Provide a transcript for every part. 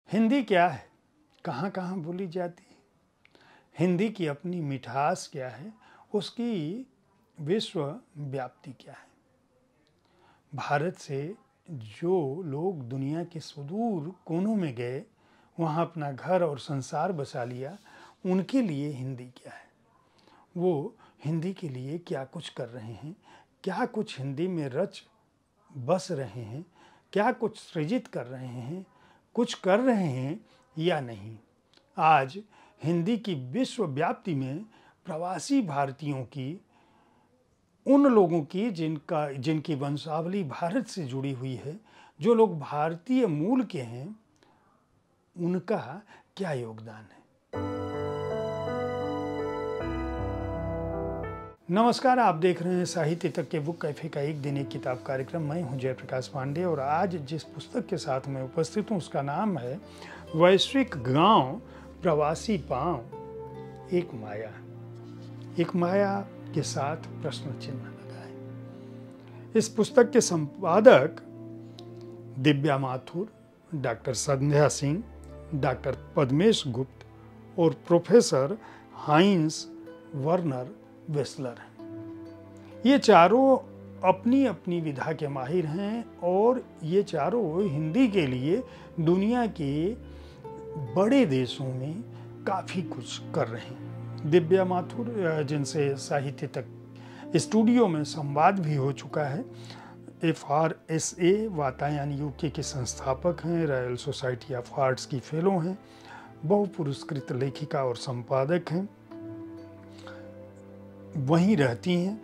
हिंदी क्या है, कहाँ कहाँ बोली जाती है, हिंदी की अपनी मिठास क्या है, उसकी विश्व व्याप्ति क्या है। भारत से जो लोग दुनिया के सुदूर कोनों में गए, वहाँ अपना घर और संसार बसा लिया, उनके लिए हिंदी क्या है, वो हिंदी के लिए क्या कुछ कर रहे हैं, क्या कुछ हिंदी में रच बस रहे हैं, क्या कुछ सृजित कर रहे हैं, कुछ कर रहे हैं या नहीं। आज हिंदी की विश्व व्याप्ति में प्रवासी भारतीयों की, उन लोगों की जिनकी वंशावली भारत से जुड़ी हुई है, जो लोग भारतीय मूल के हैं, उनका क्या योगदान है। नमस्कार, आप देख रहे हैं साहित्य तक के बुक कैफे का एक दिन एक किताब कार्यक्रम। मैं हूं जयप्रकाश पांडे और आज जिस पुस्तक के साथ मैं उपस्थित हूं उसका नाम है वैश्विक गांव प्रवासी पांव एक माया। एक माया के साथ प्रश्न चिन्ह लगा है। इस पुस्तक के संपादक दिव्या माथुर, डॉक्टर संध्या सिंह, डॉक्टर पद्मेश गुप्त और प्रोफेसर हाइंस वर्नर वेस्लर हैं। ये चारों अपनी अपनी विधा के माहिर हैं और ये चारों हिंदी के लिए दुनिया के बड़े देशों में काफ़ी कुछ कर रहे हैं। दिव्या माथुर, जिनसे साहित्य तक स्टूडियो में संवाद भी हो चुका है, FRSA वातायन UK के संस्थापक हैं, रॉयल सोसाइटी ऑफ आर्ट्स की फेलो हैं, बहुपुरस्कृत लेखिका और संपादक हैं, वहीं रहती हैं,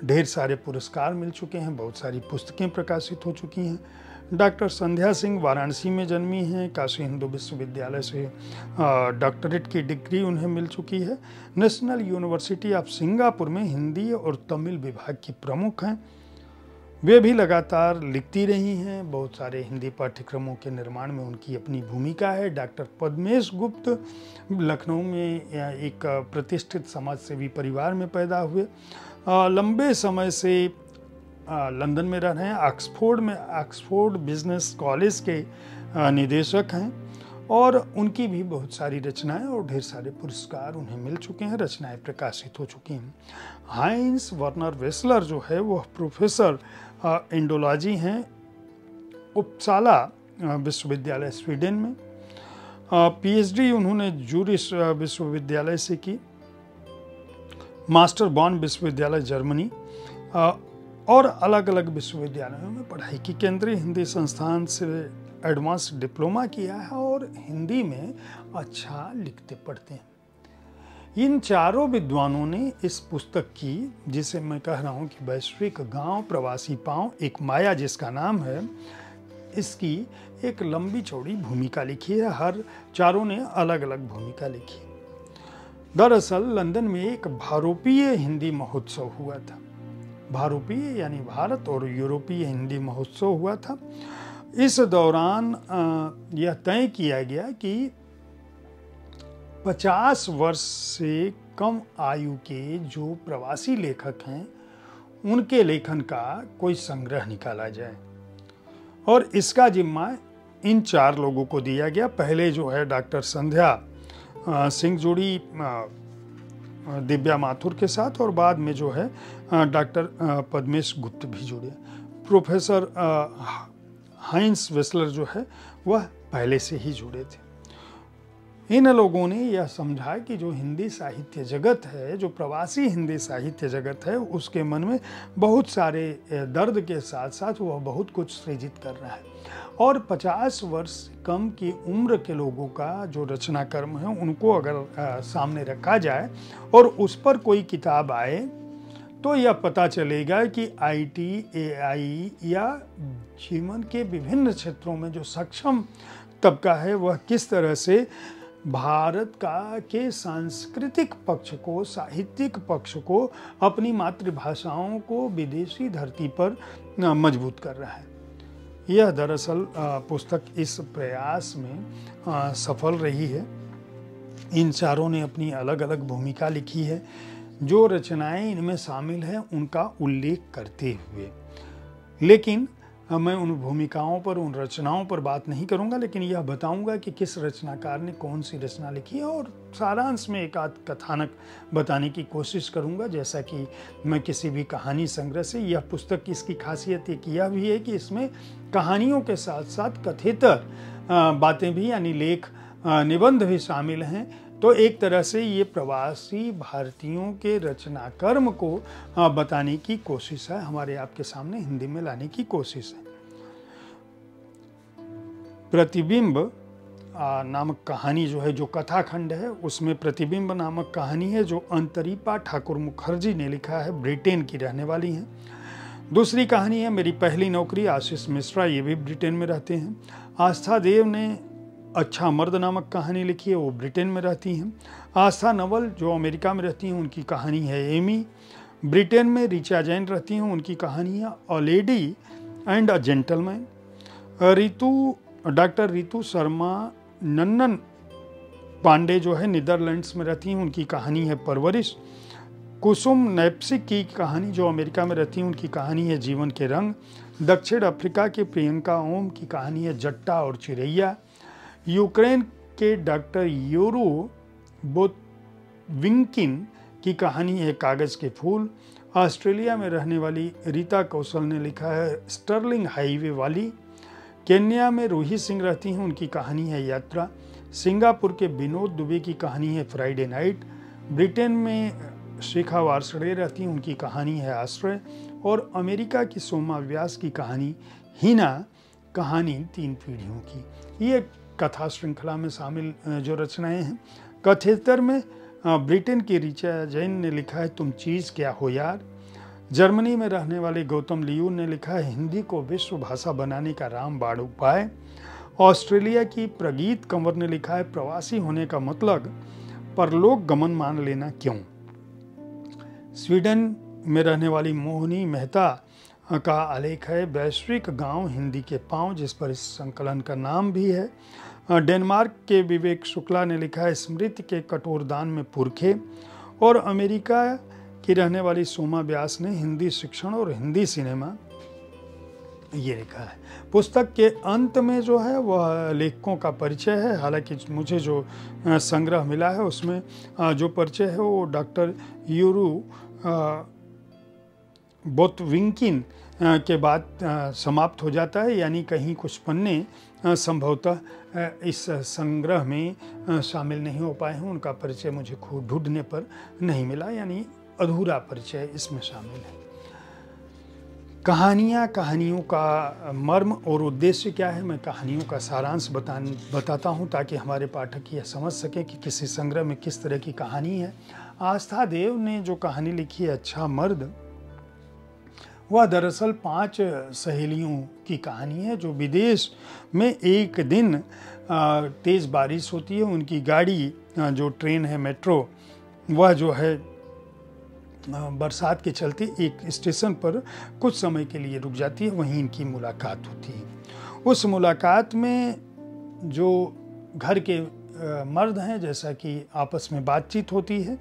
ढेर सारे पुरस्कार मिल चुके हैं, बहुत सारी पुस्तकें प्रकाशित हो चुकी हैं। डॉक्टर संध्या सिंह वाराणसी में जन्मी हैं, काशी हिंदू विश्वविद्यालय से डॉक्टरेट की डिग्री उन्हें मिल चुकी है। नेशनल यूनिवर्सिटी ऑफ सिंगापुर में हिंदी और तमिल विभाग की प्रमुख हैं। वे भी लगातार लिखती रही हैं, बहुत सारे हिंदी पाठ्यक्रमों के निर्माण में उनकी अपनी भूमिका है। डॉक्टर पद्मेश गुप्त लखनऊ में एक प्रतिष्ठित समाजसेवी परिवार में पैदा हुए, लंबे समय से लंदन में रह रहे हैं, ऑक्सफोर्ड बिजनेस कॉलेज के निदेशक हैं और उनकी भी बहुत सारी रचनाएं और ढेर सारे पुरस्कार उन्हें मिल चुके हैं, रचनाएं प्रकाशित हो चुकी हैं। हाइंस वर्नर वेस्लर जो है वह प्रोफेसर इंडोलॉजी हैं, उपसाला विश्वविद्यालय स्वीडन में। PhD उन्होंने जूरिश विश्वविद्यालय से की, मास्टर बॉन विश्वविद्यालय जर्मनी और अलग अलग विश्वविद्यालयों में पढ़ाई की। केंद्रीय हिंदी संस्थान से एडवांस डिप्लोमा किया है और हिंदी में अच्छा लिखते पढ़ते हैं। इन चारों विद्वानों ने इस पुस्तक की, जिसे मैं कह रहा हूँ कि वैश्विक गांव प्रवासी पांव एक माया जिसका नाम है, इसकी एक लंबी चौड़ी भूमिका लिखी है। हर चारों ने अलग अलग भूमिका लिखी। दरअसल लंदन में एक भारोपीय हिंदी महोत्सव हुआ था। भारोपीय यानी भारत और यूरोपीय हिंदी महोत्सव हुआ था। इस दौरान यह तय किया गया कि 50 वर्ष से कम आयु के जो प्रवासी लेखक हैं उनके लेखन का कोई संग्रह निकाला जाए और इसका जिम्मा इन चार लोगों को दिया गया। पहले जो है डॉक्टर संध्या सिंह जुड़ी दिव्या माथुर के साथ और बाद में जो है डॉक्टर पद्मेश गुप्त भी जुड़े। प्रोफेसर हाइंस वेस्लर जो है वह पहले से ही जुड़े थे। इन लोगों ने यह समझा कि जो हिंदी साहित्य जगत है, जो प्रवासी हिंदी साहित्य जगत है, उसके मन में बहुत सारे दर्द के साथ साथ वह बहुत कुछ सृजित कर रहा है और 50 वर्ष कम की उम्र के लोगों का जो रचना कर्म है उनको अगर सामने रखा जाए और उस पर कोई किताब आए तो यह पता चलेगा कि IT, AI या जीवन के विभिन्न क्षेत्रों में जो सक्षम तबका है वह किस तरह से भारत के सांस्कृतिक पक्ष को, साहित्यिक पक्ष को, अपनी मातृभाषाओं को विदेशी धरती पर मजबूत कर रहा है। यह दरअसल पुस्तक इस प्रयास में सफल रही है। इन चारों ने अपनी अलग अलग भूमिका लिखी है। जो रचनाएं इनमें शामिल हैं उनका उल्लेख करते हुए, लेकिन मैं उन भूमिकाओं पर, उन रचनाओं पर बात नहीं करूंगा, लेकिन यह बताऊंगा कि किस रचनाकार ने कौन सी रचना लिखी है, और सारांश में एक आध कथानक बताने की कोशिश करूंगा। जैसा कि मैं किसी भी कहानी संग्रह से, यह पुस्तक की इसकी खासियत एक यह भी है कि इसमें कहानियों के साथ साथ कथित बातें भी, यानी लेख, निबंध भी शामिल हैं। तो एक तरह से ये प्रवासी भारतीयों के रचना कर्म को बताने की कोशिश है, हमारे आपके सामने हिंदी में लाने की कोशिश है। प्रतिबिंब नामक कहानी जो है, जो कथाखंड है, उसमें प्रतिबिंब नामक कहानी है जो अंतरीपा ठाकुर मुखर्जी ने लिखा है, ब्रिटेन की रहने वाली हैं। दूसरी कहानी है मेरी पहली नौकरी, आशीष मिश्रा, ये भी ब्रिटेन में रहते हैं। आस्था देव ने अच्छा मर्द नामक कहानी लिखी है, वो ब्रिटेन में रहती हैं। आस्था नवल जो अमेरिका में रहती हैं, उनकी कहानी है एमी। ब्रिटेन में ऋचा जैन रहती हैं, उनकी कहानी है a lady and a gentleman. Doctor Ritu Sharma Nannan Pandey जो है नीदरलैंड्स में रहती हैं, उनकी कहानी है परवरिश। कुसुम नैप्सिक की कहानी जो अमेरिका में रहती हैं, उनकी कहानी है जीवन के रंग। दक्षिण अफ्रीका के प्रियंका ओम की कहानी है जट्टा और चिरैया। यूक्रेन के डॉक्टर यूरो बोतविंकिन की कहानी है कागज के फूल। ऑस्ट्रेलिया में रहने वाली रीता कौशल ने लिखा है स्टर्लिंग हाईवे वाली। केन्या में रूही सिंह रहती हैं, उनकी कहानी है यात्रा। सिंगापुर के विनोद दुबे की कहानी है फ्राइडे नाइट। ब्रिटेन में शिखा वार्षणे रहती हैं, उनकी कहानी है आश्रय। और अमेरिका की सोमा व्यास की कहानी हीना, कहानी 3 पीढ़ियों की। ये कथा श्रृंखला में शामिल जो रचनाएं हैं। कथेतर में ब्रिटेन की ऋचा जैन ने लिखा है तुम चीज़ क्या हो यार। जर्मनी में रहने वाले गौतम लियू ने लिखा है हिंदी को विश्व भाषा बनाने का रामबाण उपाय। ऑस्ट्रेलिया की प्रगीत कंवर ने लिखा है प्रवासी होने का मतलब परलोक गमन मान लेना क्यों। स्वीडन में रहने वाली मोहिनी मेहता का आलेख है वैश्विक गांव हिंदी के पांव, जिस पर इस संकलन का नाम भी है। डेनमार्क के विवेक शुक्ला ने लिखा है स्मृति के कठोरदान में पुरखे। और अमेरिका की रहने वाली सोमा व्यास ने हिंदी शिक्षण और हिंदी सिनेमा, ये लिखा है। पुस्तक के अंत में जो है वह लेखकों का परिचय है। हालांकि मुझे जो संग्रह मिला है उसमें जो परिचय है वो डॉक्टर यूरू बोतविंकिन के बाद समाप्त हो जाता है, यानी कहीं कुछ पन्ने संभवतः इस संग्रह में शामिल नहीं हो पाए हैं। उनका परिचय मुझे खूब ढूंढने पर नहीं मिला, यानी अधूरा परिचय इसमें शामिल है। कहानियों का मर्म और उद्देश्य क्या है, मैं कहानियों का सारांश बताता हूँ ताकि हमारे पाठक यह समझ सकें कि किसी संग्रह में किस तरह की कहानी है। आस्था देव ने जो कहानी लिखी है अच्छा मर्द, वह दरअसल 5 सहेलियों की कहानी है जो विदेश में एक दिन तेज़ बारिश होती है। उनकी गाड़ी जो ट्रेन है मेट्रो, वह जो है बरसात के चलते एक स्टेशन पर कुछ समय के लिए रुक जाती है, वहीं इनकी मुलाकात होती है। उस मुलाकात में जो घर के मर्द हैं, जैसा कि आपस में बातचीत होती है,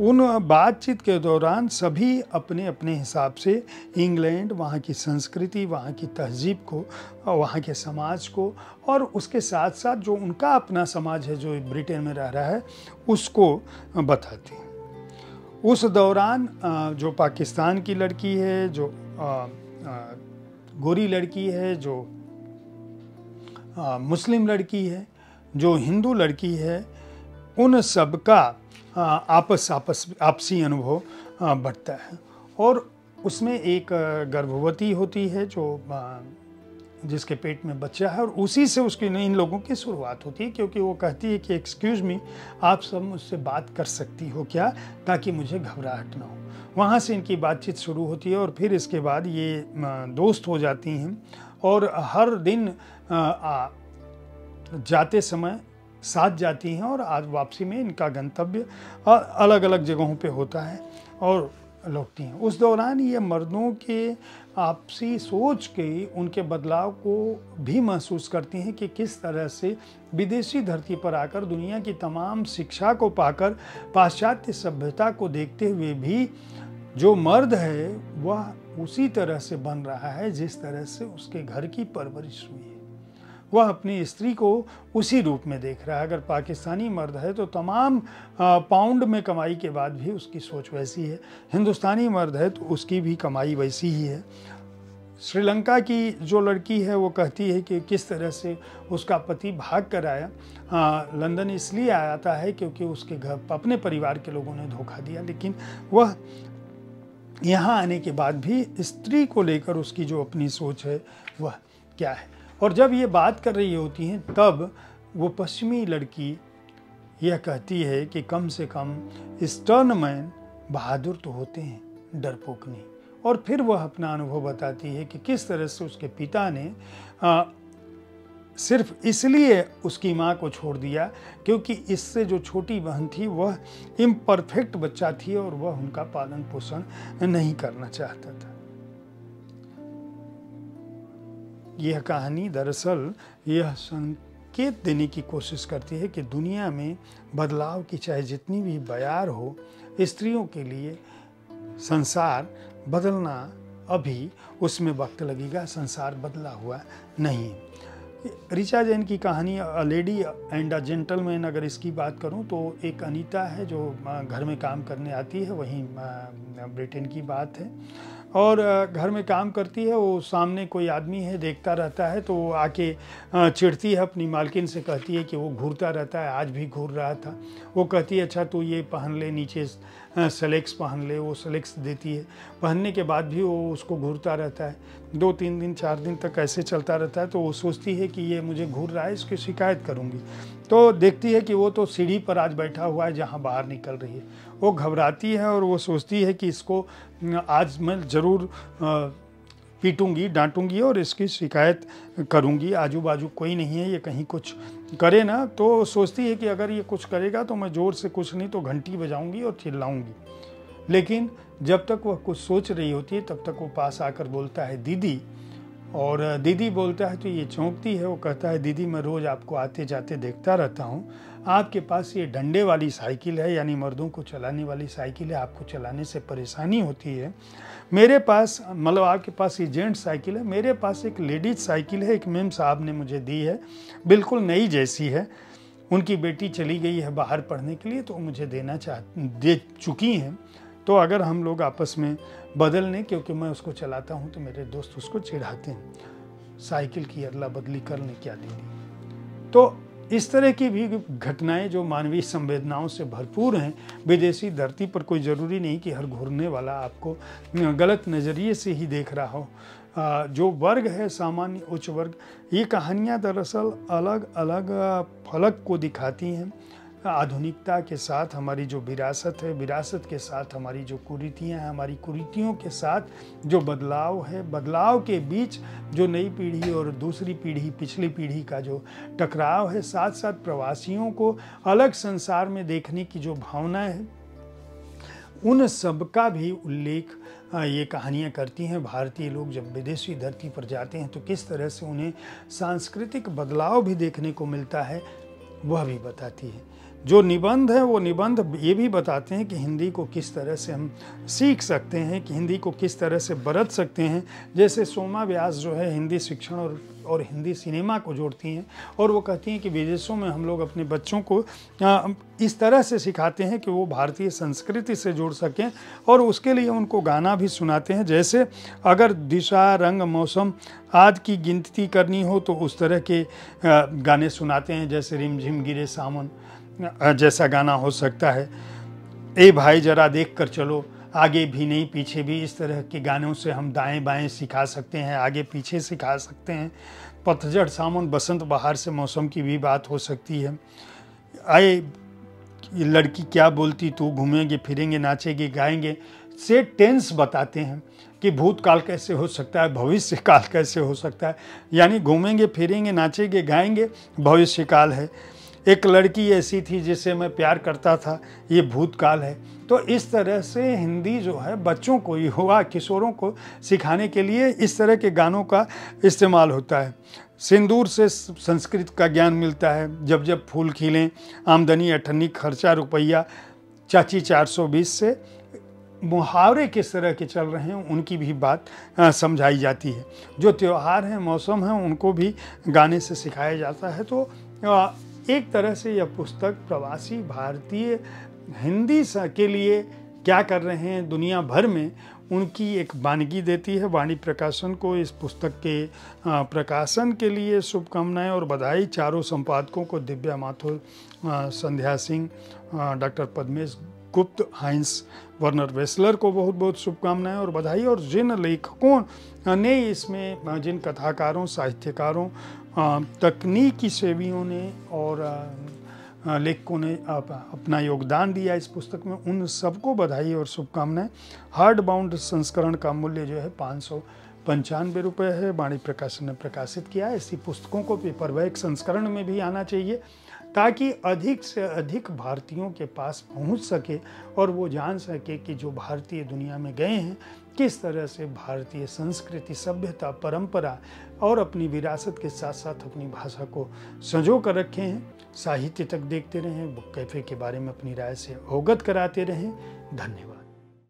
उन बातचीत के दौरान सभी अपने अपने हिसाब से इंग्लैंड, वहाँ की संस्कृति, वहाँ की तहजीब को, वहाँ के समाज को, और उसके साथ साथ जो उनका अपना समाज है जो ब्रिटेन में रह रहा है, उसको बताते हैं। उस दौरान जो पाकिस्तान की लड़की है, जो गोरी लड़की है, जो मुस्लिम लड़की है, जो हिंदू लड़की है, उन सब का आपसी अनुभव बढ़ता है। और उसमें एक गर्भवती होती है जो जिसके पेट में बच्चा है, और उसी से उसकी इन लोगों की शुरुआत होती है, क्योंकि वो कहती है कि एक्सक्यूज़ मी, आप सब मुझसे बात कर सकती हो क्या, ताकि मुझे घबराहट ना हो। वहाँ से इनकी बातचीत शुरू होती है और फिर इसके बाद ये दोस्त हो जाती हैं और हर दिन जाते समय साथ जाती हैं, और आज वापसी में इनका गंतव्य अलग अलग जगहों पे होता है और लौटती हैं। उस दौरान ये मर्दों के आपसी सोच के उनके बदलाव को भी महसूस करती हैं कि किस तरह से विदेशी धरती पर आकर दुनिया की तमाम शिक्षा को पाकर पाश्चात्य सभ्यता को देखते हुए भी जो मर्द है वह उसी तरह से बन रहा है जिस तरह से उसके घर की परवरिश हुई है। वह अपनी स्त्री को उसी रूप में देख रहा है। अगर पाकिस्तानी मर्द है तो तमाम पाउंड में कमाई के बाद भी उसकी सोच वैसी है। हिंदुस्तानी मर्द है तो उसकी भी कमाई वैसी ही है। श्रीलंका की जो लड़की है वो कहती है कि किस तरह से उसका पति भाग कर आया। लंदन इसलिए आया था है क्योंकि उसके घर अपने परिवार के लोगों ने धोखा दिया, लेकिन वह यहाँ आने के बाद भी स्त्री को लेकर उसकी जो अपनी सोच है वह क्या है। और जब ये बात कर रही होती हैं तब वो पश्चिमी लड़की यह कहती है कि कम से कम स्टर्न मैन बहादुर तो होते हैं, डरपोक नहीं। और फिर वह अपना अनुभव बताती है कि किस तरह से उसके पिता ने सिर्फ इसलिए उसकी माँ को छोड़ दिया क्योंकि इससे जो छोटी बहन थी वह इम्परफेक्ट बच्चा थी और वह उनका पालन पोषण नहीं करना चाहता था। यह कहानी दरअसल यह संकेत देने की कोशिश करती है कि दुनिया में बदलाव की चाहे जितनी भी बयार हो, स्त्रियों के लिए संसार बदलना अभी उसमें वक्त लगेगा, संसार बदला हुआ नहीं। ऋचा जैन की कहानी अ लेडी एंड अ जेंटलमैन, अगर इसकी बात करूं तो एक अनीता है जो घर में काम करने आती है, वहीं ब्रिटेन की बात है, और घर में काम करती है। वो सामने कोई आदमी है देखता रहता है तो वो आके चिढ़ती है, अपनी मालकिन से कहती है कि वो घूरता रहता है, आज भी घूर रहा था। वो कहती है अच्छा तू ये पहन ले, नीचे सेलेक्स पहन ले। वो सेलेक्स देती है, पहनने के बाद भी वो उसको घूरता रहता है। 2-3 दिन 4 दिन तक ऐसे चलता रहता है। तो वो सोचती है कि ये मुझे घूर रहा है, इसकी शिकायत करूँगी। तो देखती है कि वो तो सीढ़ी पर आज बैठा हुआ है जहाँ बाहर निकल रही है। वो घबराती है और वो सोचती है कि इसको आज मैं ज़रूर पीटूंगी, डांटूंगी और इसकी शिकायत करूंगी। आजू बाजू कोई नहीं है, ये कहीं कुछ करे ना। तो सोचती है कि अगर ये कुछ करेगा तो मैं ज़ोर से कुछ नहीं तो घंटी बजाऊंगी और चिल्लाऊंगी। लेकिन जब तक वह कुछ सोच रही होती है तब तक वो पास आकर बोलता है दीदी, और दीदी बोलता है तो ये चौंकती है। वो कहता है दीदी मैं रोज़ आपको आते जाते देखता रहता हूँ, आपके पास ये डंडे वाली साइकिल है, यानी मर्दों को चलाने वाली साइकिल है, आपको चलाने से परेशानी होती है। मेरे पास मतलब आपके पास ये जेंट साइकिल है, मेरे पास एक लेडीज साइकिल है, एक मेम साहब ने मुझे दी है, बिल्कुल नई जैसी है। उनकी बेटी चली गई है बाहर पढ़ने के लिए तो मुझे दे चुकी हैं। तो अगर हम लोग आपस में बदल लें, क्योंकि मैं उसको चलाता हूँ तो मेरे दोस्त उसको चिढ़ाते हैं, साइकिल की अदला बदली कर लें क्या दीदी। तो इस तरह की भी घटनाएं जो मानवीय संवेदनाओं से भरपूर हैं विदेशी धरती पर। कोई ज़रूरी नहीं कि हर घूरने वाला आपको गलत नज़रिए से ही देख रहा हो। जो वर्ग है सामान्य उच्च वर्ग, ये कहानियाँ दरअसल अलग अलग फलक को दिखाती हैं। आधुनिकता के साथ हमारी जो विरासत है, विरासत के साथ हमारी जो कुरीतियाँ हैं, हमारी कुरीतियों के साथ जो बदलाव है, बदलाव के बीच जो नई पीढ़ी और दूसरी पीढ़ी, पिछली पीढ़ी का जो टकराव है, साथ साथ प्रवासियों को अलग संसार में देखने की जो भावना है, उन सब का भी उल्लेख ये कहानियाँ करती हैं। भारतीय लोग जब विदेशी धरती पर जाते हैं तो किस तरह से उन्हें सांस्कृतिक बदलाव भी देखने को मिलता है, वह भी बताती है। जो निबंध है वो निबंध ये भी बताते हैं कि हिंदी को किस तरह से हम सीख सकते हैं, कि हिंदी को किस तरह से बरत सकते हैं। जैसे सोमा व्यास जो है हिंदी शिक्षण और हिंदी सिनेमा को जोड़ती हैं, और वो कहती हैं कि विदेशों में हम लोग अपने बच्चों को इस तरह से सिखाते हैं कि वो भारतीय संस्कृति से जुड़ सकें, और उसके लिए उनको गाना भी सुनाते हैं। जैसे अगर दिशा, रंग, मौसम आदि की गिनती करनी हो तो उस तरह के गाने सुनाते हैं। जैसे रिमझिम गिरे सावन जैसा गाना हो सकता है। ए भाई जरा देख कर चलो, आगे भी नहीं पीछे भी, इस तरह के गानों से हम दाएं बाएं सिखा सकते हैं, आगे पीछे सिखा सकते हैं। पतझड़, सावन, बसंत, बहार से मौसम की भी बात हो सकती है। आए लड़की क्या बोलती तू, घूमेंगे फिरेंगे नाचेंगे गाएंगे से टेंस बताते हैं कि भूतकाल कैसे हो सकता है, भविष्य काल कैसे हो सकता है। यानी घूमेंगे फिरेंगे नाचेंगे गाएंगे भविष्य काल है। एक लड़की ऐसी थी जिससे मैं प्यार करता था, ये भूतकाल है। तो इस तरह से हिंदी जो है बच्चों को, युवा किशोरों को सिखाने के लिए इस तरह के गानों का इस्तेमाल होता है। सिंदूर से संस्कृत का ज्ञान मिलता है। जब जब फूल खिलें, आमदनी अठन्नी, खर्चा रुपया, चाची 420 से मुहावरे किस तरह के चल रहे हैं उनकी भी बात समझाई जाती है। जो त्यौहार हैं, मौसम हैं, उनको भी गाने से सिखाया जाता है। तो एक तरह से यह पुस्तक प्रवासी भारतीय हिंदी के लिए क्या कर रहे हैं दुनिया भर में, उनकी एक वानगी देती है। वाणी प्रकाशन को इस पुस्तक के प्रकाशन के लिए शुभकामनाएं और बधाई। चारों संपादकों को, दिव्या माथुर, संध्या सिंह, डॉक्टर पद्मेश गुप्त, हाइंस वर्नर वेस्लर को बहुत बहुत शुभकामनाएं और बधाई। और जिन लेखकों ने इसमें, जिन कथाकारों, साहित्यकारों, तकनीकी सेवियों ने और लेखकों ने अपना योगदान दिया इस पुस्तक में, उन सबको बधाई और शुभकामनाएं। हार्ड बाउंड संस्करण का मूल्य जो है 595 रुपये है, वाणी प्रकाशन ने प्रकाशित किया है। ऐसी पुस्तकों को पेपरबैक संस्करण में भी आना चाहिए ताकि अधिक से अधिक भारतीयों के पास पहुंच सके और वो जान सके कि जो भारतीय दुनिया में गए हैं किस तरह से भारतीय संस्कृति, सभ्यता, परंपरा और अपनी विरासत के साथ साथ अपनी भाषा को संजो कर रखे हैं। साहित्य तक देखते रहें, बुक कैफे के बारे में अपनी राय से अवगत कराते रहें। धन्यवाद।